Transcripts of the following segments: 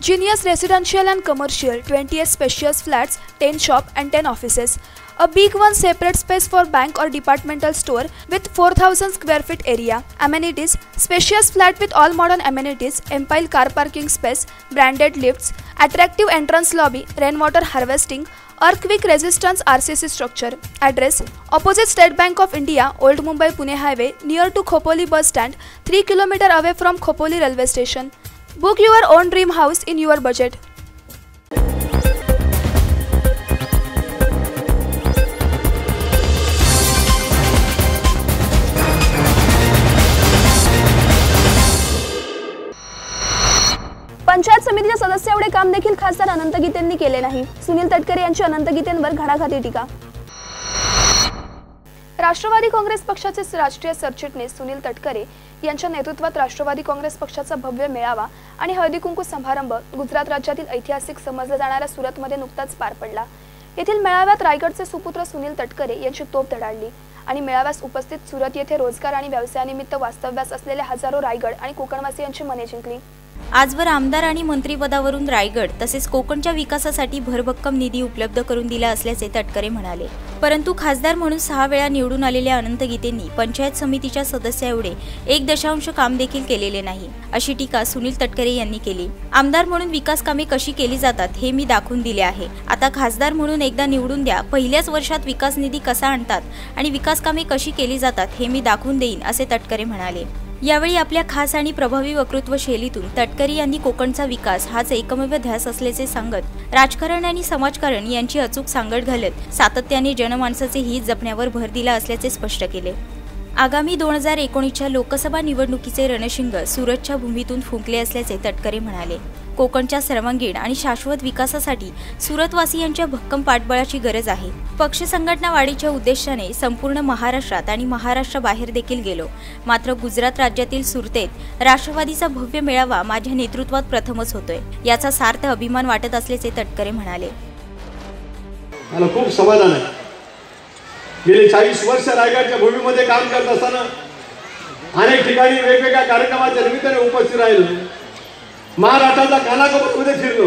Genius residential and commercial, 28 spacious flats, 10 shop and 10 offices. A big one separate space for bank or departmental store with 4,000 square feet area. Amenities: spacious flat with all modern amenities, ample car parking space, branded lifts, attractive entrance lobby, rainwater harvesting, earthquake resistance RCC structure. Address: opposite State Bank of India, Old Mumbai Pune Highway, near to Khopoli bus stand, 3 km away from Khopoli railway station. Book your own dream house in your budget. Panchayat समितीच्या सदस्य एवढे काम देखील खासदार अनंत गीतेंनी केले नाही. सुनील तटकरे यांची अनंत गीतेंवर घणाघाती टीका. राष्ट्रवादी काँग्रेस पक्षाचे राष्ट्रीय सरचिटणीस सुनील तटकरे यांच्या नेतृत्वात राष्ट्रवादी काँग्रेस पक्षाचा भव्य मेळावा आणि हळदी कुंकू समारंभ गुजरात राज्यातील ऐतिहासिक समजल्या जाणाऱ्या सुरतमध्ये नुकताच पार पडला. येथील मेळाव्यात रायगडचे सुपुत्र सुनील तटकरे यांची तोफ धडाडली आणि मेळाव्यास उपस्थित सुरत येथे रोजगार आणि व्यवसायानिमित्त वास्तव्यास असलेल्या हजारो रायगड आणि कोकणवासियांची मने जिंकली. आजवर आमदार आणि मंत्रिपदावरून रायगड तसेच कोकणच्या विकासासाठी भरभक्कम निधी उपलब्ध करून दिला असल्याचे तटकरे म्हणाले. परंतु खासदार म्हणून 6 वेळा निवडून आलेल्या अनंत गीतेंनी पंचायत समितीच्या सदस्य एवढे 1 काम देखील केलेले नाही, अशी टीका सुनील तटकरे यांनी केली. आमदार म्हणून विकास कामे कशी केली जातात हे मी दाखवून दिले आहे. आता खासदार म्हणून एकदा निवडून द्या, पहिल्याच वर्षात विकास निधी कसा आणतात आणि विकास कामे कशी केली जातात हे मी दाखवून देईन, असे तटकरे म्हणाले. यावेळी आपल्या खास आणि प्रभावी वक्तृत्व शैलीतून तटकरे यांनी कोकणचा विकास हाच एकमेव ध्यास असल्याचे सांगत राजकारण आणि समाजकारण यांची अचूक सांगड घालत सातत्याने जनमानसाचे हित जपण्यावर भर दिला असल्याचे स्पष्ट केले. आगामी 2019च्या लोकसभा निवडणुकीचे रणशिंग सुरतच्या भूमीतून फुंकले असल्याचे तटकरे म्हणाले. कोकणच्या सर्वांगीण आणि शाश्वत विकासासाठी सुरतवासियांच्या भक्कम पाठबळाची गरज आहे. पक्ष संघटना वाढीच्या उद्देशाने संपूर्ण महाराष्ट्रात आणि महाराष्ट्राबाहेर देखील गेलो, मात्र गुजरात राज्यातील सुरतेत राष्ट्रवादीचा भव्य मेळावा माझ्या नेतृत्वात प्रथमच होतोय. याचा सार्थ अभिमान वाटत असल्याचे तटकरे म्हणाले. मला खूप समाधान आहे. गेली 40 वर्ष रायगडच्या भूमीमध्ये काम करत असताना अनेक ठिकाणी वेगवेगळ्या कार्यक्रमाच्या निमित्ताने उपस्थित राहिलो. महाराष्ट्राच्या कानाकोपऱ्यामध्ये फिरलो.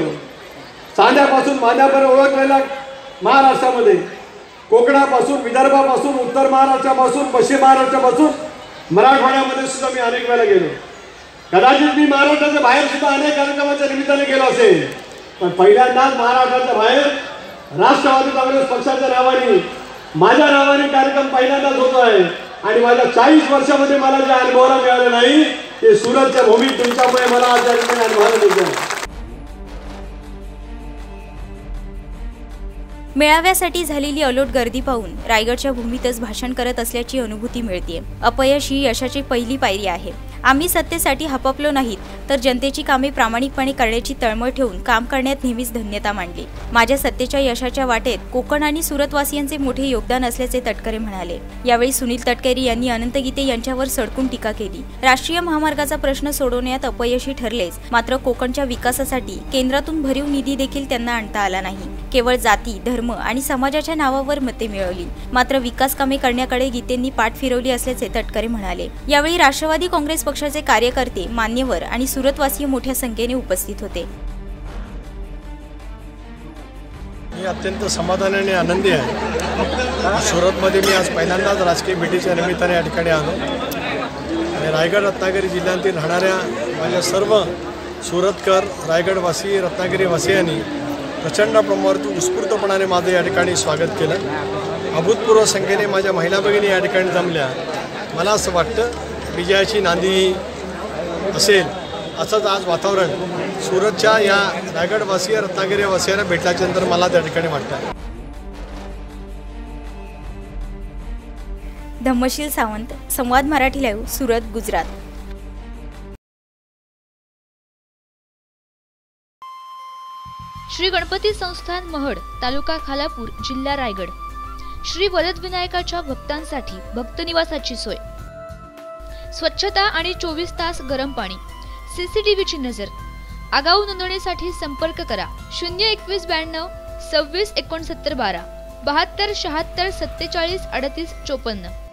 चांद्यापासून मांद्यापर्यंत ओळखलेल्या महाराष्ट्रामध्ये कोकणापासून विदर्भापासून उत्तर महाराष्ट्रापासून पश्चिम महाराष्ट्रापासून मराठवाड्यामध्ये सुद्धा मी अनेक वेळा गेलो. कदाचित मी महाराष्ट्राच्या बाहेर सुद्धा अनेक कार्यक्रमाच्या निमित्ताने गेलो असेल, पण पहिल्यांदाच महाराष्ट्राच्या बाहेर राष्ट्रवादी काँग्रेस पक्षाच्या नावाने माझ्या नावाने कार्यक्रम पहिल्यांदाच होतो आहे. आणि माझ्या 40 वर्षामध्ये मला जे अनुभवायला मिळाले नाही ते सुरतच्या भूमीत तुमच्यामुळे मला आज अनुभवायला मिळते. मेळाव्यासाठी झालेली अलोट गर्दी पाहून रायगडच्या भूमीतच भाषण करत असल्याची अनुभूती मिळते. अपयश ही यशाची पहिली पायरी आहे. आम्ही सत्तेसाठी हपपलो नाहीत, तर जनतेची कामे प्रामाणिकपणे करण्याची तळमळ ठेवून काम करण्यात नेहमीच धन्यता मानली. माझ्या सत्तेच्या यशाच्या वाटेत कोकण आणि सुरतवासियांचे मोठे योगदान असल्याचे तटकरे म्हणाले. यावेळी सुनील तटकरे यांनी अनंत गीते यांच्यावर सडकून टीका केली. राष्ट्रीय महामार्गाचा प्रश्न सोडवण्यात अपयशी ठरलेच, मात्र कोकणच्या विकासासाठी केंद्रातून भरीव निधी देखील त्यांना आणता आला नाही. केवळ जाती, धर्म आणि समाजाच्या नावावर मते मिळवली, मात्र विकास कामे करण्याकडे गीतेंनी पाठ फिरवली असल्याचे तटकरे म्हणाले. यावेळी राष्ट्रवादी काँग्रेस पक्षाचे कार्यकर्ते, मान्यवर आणि सुरतवासी मोठ्या संख्येने उपस्थित होते. मी अत्यंत समाधानी आणि आनंदी आहे. सुरतमध्ये मी आज पहिल्यांदाच राजकीय भेटीच्या निमित्ताने या ठिकाणी आलो आणि रायगड रत्नागिरी जिल्ह्यातील राहणाऱ्या माझ्या सर्व सुरतकर, रायगडवासी, रत्नागिरीवासियांनी प्रचंड प्रमाणात उत्स्फूर्तपणाने माझं या ठिकाणी स्वागत केलं. अभूतपूर्व संख्येने माझ्या महिला भगिनी या ठिकाणी जमल्या. मला असं वाटतं विजयाची नांदी असेल असंच आज वातावरण सुरतच्या या रायगडवासी, रत्नागिरीवासियांना भेटल्याच्या नंतर मला त्या ठिकाणी वाटतं. धम्मशील सावंत, संवाद मराठी लाईव्ह, सुरत, गुजरात. श्री गणपती संस्थान महड, तालुका खालापूर, जिल्हा रायगड. श्री वरदविनायकाच्या भक्तांसाठी भक्तनिवासाची सोय, स्वच्छता आणि 24 तास गरम पाणी, CCTVची नजर. आगाऊ नोंदणीसाठी संपर्क करा 021 92 26 69 12 72 76 47 38 54.